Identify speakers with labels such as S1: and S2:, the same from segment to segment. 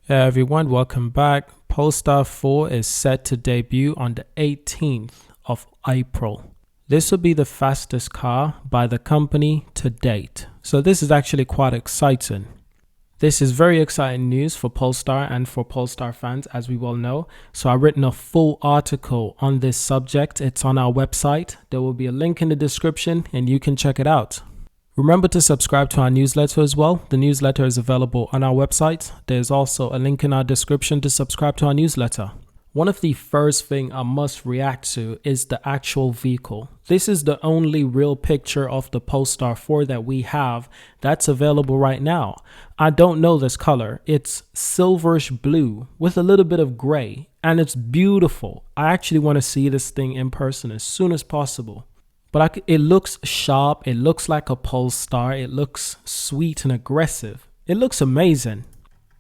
S1: Hey everyone, welcome back. Polestar 4 is set to debut on the 18th of April. This will be the fastest car by the company to date. So this is actually quite exciting. This is very exciting news for Polestar and for Polestar fans, as we well know. So I've written a full article on this subject. It's on our website. There will be a link in the description and you can check it out. Remember to subscribe to our newsletter as well. The newsletter is available on our website. There's also a link in our description to subscribe to our newsletter. One of the first things I must react to is the actual vehicle. This is the only real picture of the Polestar 4 that we have that's available right now. I don't know this color. It's silverish blue with a little bit of gray, and it's beautiful. I actually want to see this thing in person as soon as possible. But it looks sharp, it looks like a Polestar, it looks sweet and aggressive. It looks amazing.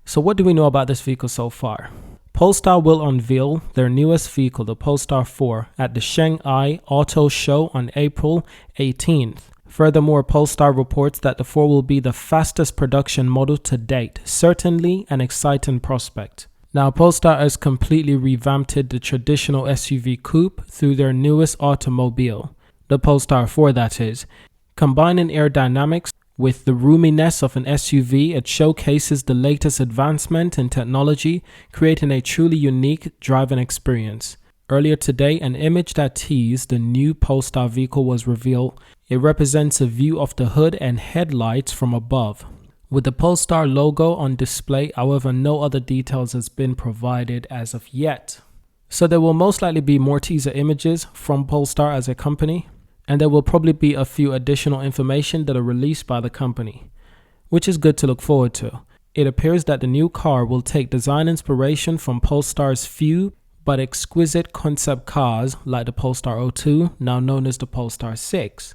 S1: So what do we know about this vehicle so far? Polestar will unveil their newest vehicle, the Polestar 4, at the Shanghai Auto Show on April 18th. Furthermore, Polestar reports that the 4 will be the fastest production model to date, certainly an exciting prospect. Now, Polestar has completely revamped the traditional SUV coupe through their newest automobile. The Polestar 4, that is. Combining aerodynamics with the roominess of an SUV, it showcases the latest advancement in technology, creating a truly unique driving experience. Earlier today, an image that teased the new Polestar vehicle was revealed. It represents a view of the hood and headlights from above, with the Polestar logo on display. However, no other details has been provided as of yet. So there will most likely be more teaser images from Polestar as a company. And there will probably be a few additional information that are released by the company, which is good to look forward to. It appears that the new car will take design inspiration from Polestar's few but exquisite concept cars like the Polestar 02, now known as the Polestar 6.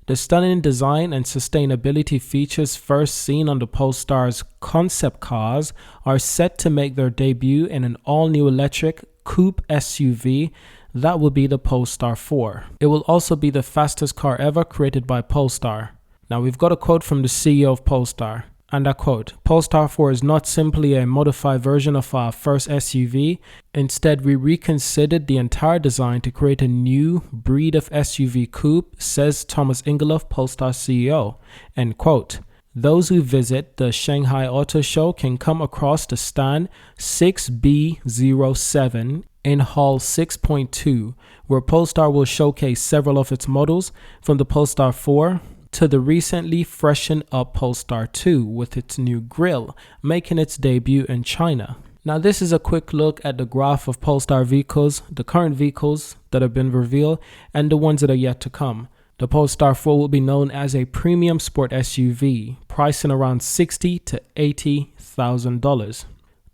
S1: The stunning design and sustainability features first seen on the Polestar's concept cars are set to make their debut in an all-new electric coupe SUV that will be the Polestar 4. It will also be the fastest car ever created by Polestar. Now we've got a quote from the CEO of Polestar, and I quote, "Polestar 4 is not simply a modified version of our first SUV. Instead, we reconsidered the entire design to create a new breed of SUV coupe," says Thomas Ingeloff, Polestar CEO, end quote. Those who visit the Shanghai Auto Show can come across the stand 6B07 in Hall 6.2, where Polestar will showcase several of its models, from the Polestar 4 to the recently freshened up Polestar 2 with its new grille, making its debut in China. Now this is a quick look at the graph of Polestar vehicles, the current vehicles that have been revealed, and the ones that are yet to come. The Polestar 4 will be known as a premium sport SUV, pricing around $60,000 to $80,000.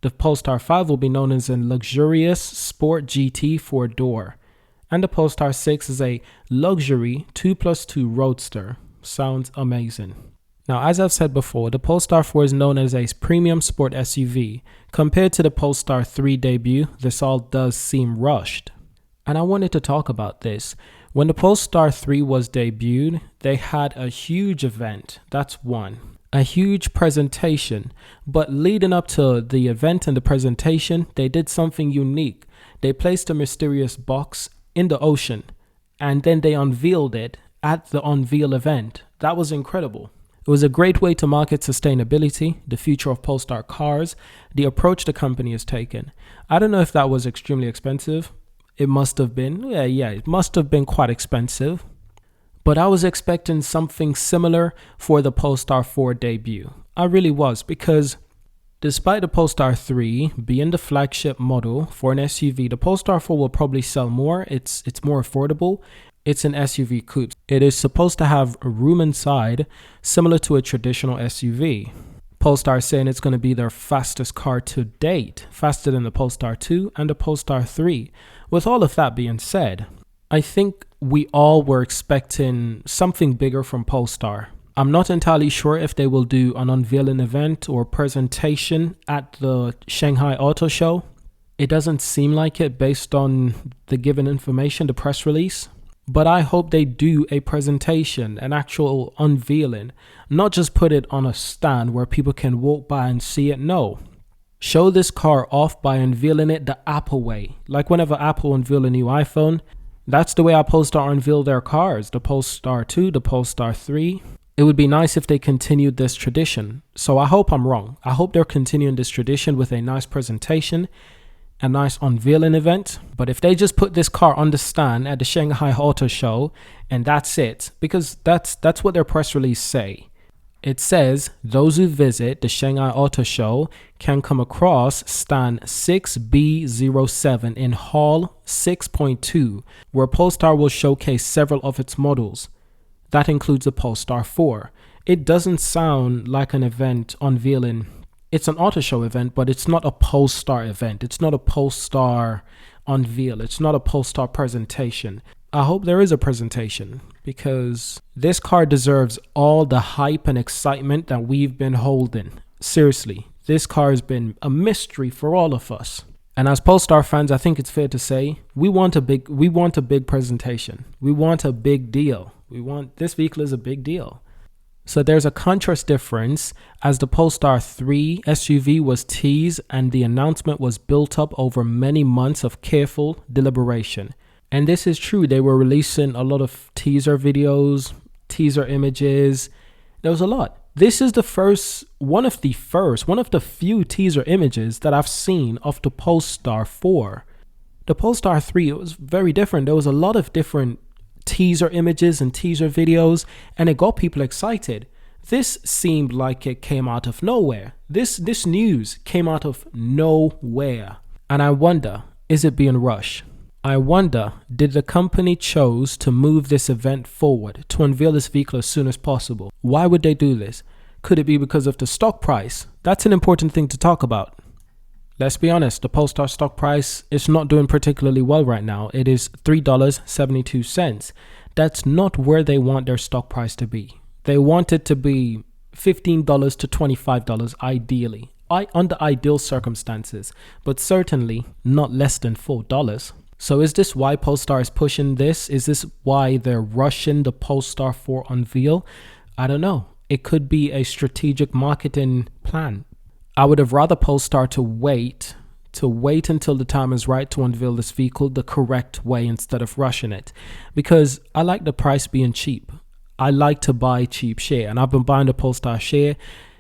S1: The Polestar 5 will be known as a luxurious sport GT 4-door. And the Polestar 6 is a luxury 2+2 roadster. Sounds amazing. Now, as I've said before, the Polestar 4 is known as a premium sport SUV. Compared to the Polestar 3 debut, this all does seem rushed. And I wanted to talk about this. When the Polestar 3 was debuted, they had a huge event. That's one. A huge presentation. But leading up to the event and the presentation, they did something unique. They placed a mysterious box in the ocean, and then they unveiled it at the unveil event. That was incredible. It was a great way to market sustainability, the future of Polestar cars, the approach the company has taken. I don't know if that was extremely expensive. It must have been. Yeah, it must have been quite expensive. But I was expecting something similar for the Polestar 4 debut. I really was, because despite the Polestar 3 being the flagship model for an SUV, the Polestar 4 will probably sell more. It's more affordable. It's an SUV coupe. It is supposed to have room inside, similar to a traditional SUV. Polestar is saying it's going to be their fastest car to date, faster than the Polestar 2 and the Polestar 3. With all of that being said, I think we all were expecting something bigger from Polestar. I'm not entirely sure if they will do an unveiling event or presentation at the Shanghai Auto Show. It doesn't seem like it based on the given information, the press release. But I hope they do a presentation, an actual unveiling, not just put it on a stand where people can walk by and see it. No, Show this car off by unveiling it the Apple way. Like whenever Apple unveil a new iPhone, that's the way our Polestar unveil their cars. The Polestar 2, the Polestar 3. It would be nice if they continued this tradition. So I hope I'm wrong. I hope they're continuing this tradition with a nice presentation, a nice unveiling event. But if they just put this car on the stand at the Shanghai Auto Show and that's it, because that's what their press release say. It says those who visit the Shanghai Auto Show can come across stand 6B07 in Hall 6.2, where Polestar will showcase several of its models. That includes the Polestar 4. It doesn't sound like an event unveiling. It's an auto show event, but it's not a Polestar event. It's not a Polestar unveil. It's not a Polestar presentation. I hope there is a presentation because this car deserves all the hype and excitement that we've been holding. Seriously, this car has been a mystery for all of us. And as Polestar fans, I think it's fair to say we want a big presentation. We want a big deal. This vehicle is a big deal. So there's a contrast difference as the Polestar 3 SUV was teased and the announcement was built up over many months of careful deliberation. And this is true. They were releasing a lot of teaser videos, teaser images. There was a lot. This is one of the few teaser images that I've seen of the Polestar 4. The Polestar 3, it was very different. There was a lot of different teaser images and teaser videos, and it got people excited. This seemed like it came out of nowhere. This news came out of nowhere. And I wonder, is it being rushed? I wonder, did the company chose to move this event forward to unveil this vehicle as soon as possible? Why would they do this? Could it be because of the stock price? That's an important thing to talk about. Let's be honest, the Polestar stock price is not doing particularly well right now. It is $3.72. That's not where they want their stock price to be. They want it to be $15 to $25 ideally, under ideal circumstances, but certainly not less than $4. So is this why Polestar is pushing this? Is this why they're rushing the Polestar 4 unveil? I don't know. It could be a strategic marketing plan. I would have rather Polestar to wait until the time is right to unveil this vehicle the correct way instead of rushing it, because I like the price being cheap. I like to buy cheap share, and I've been buying the Polestar share.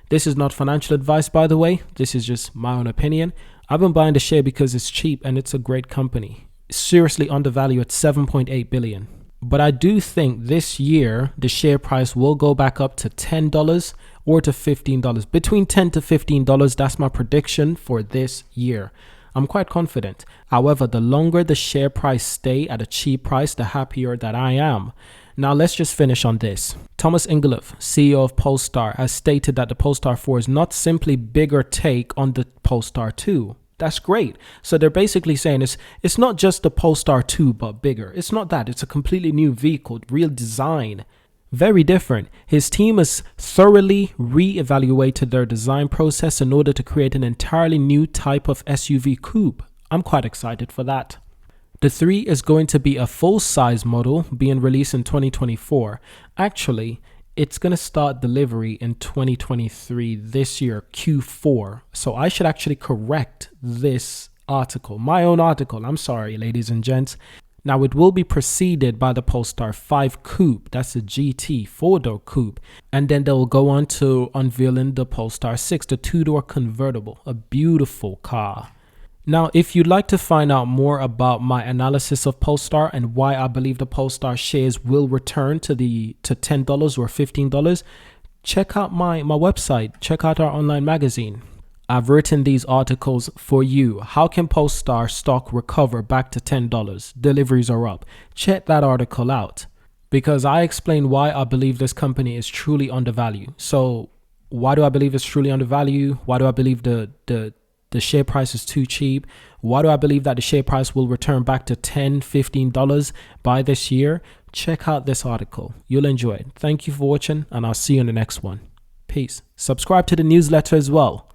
S1: This is not financial advice, by the way. This is just my own opinion. I've been buying the share because it's cheap and it's a great company. Seriously undervalued at $7.8 billion. But I do think this year the share price will go back up to $10 or to $15. Between $10 to $15, that's my prediction for this year. I'm quite confident. However, the longer the share price stay at a cheap price, the happier that I am. Now let's just finish on this. Thomas Ingelow, CEO of Polestar, has stated that the Polestar 4 is not simply bigger take on the Polestar 2. That's great. So they're basically saying it's not just the Polestar 2 but bigger. It's not that. It's a completely new vehicle, real design. Very different. His team has thoroughly re-evaluated their design process in order to create an entirely new type of SUV coupe. I'm quite excited for that. The 3 is going to be a full-size model being released in 2024. Actually, it's going to start delivery in 2023 this year, Q4. So I should actually correct this article, my own article. I'm sorry, ladies and gents. Now, it will be preceded by the Polestar 5 Coupe. That's a GT 4-door coupe. And then they'll go on to unveiling the Polestar 6, the 2-door convertible, a beautiful car. Now, if you'd like to find out more about my analysis of Polestar and why I believe the Polestar shares will return to $10 or $15, check out my website. Check out our online magazine. I've written these articles for you. How can Polestar stock recover back to $10? Deliveries are up. Check that article out because I explain why I believe this company is truly undervalued. So why do I believe it's truly undervalued? Why do I believe the share price is too cheap? Why do I believe that the share price will return back to $10, $15 by this year? Check out this article. You'll enjoy it. Thank you for watching, and I'll see you in the next one. Peace. Subscribe to the newsletter as well.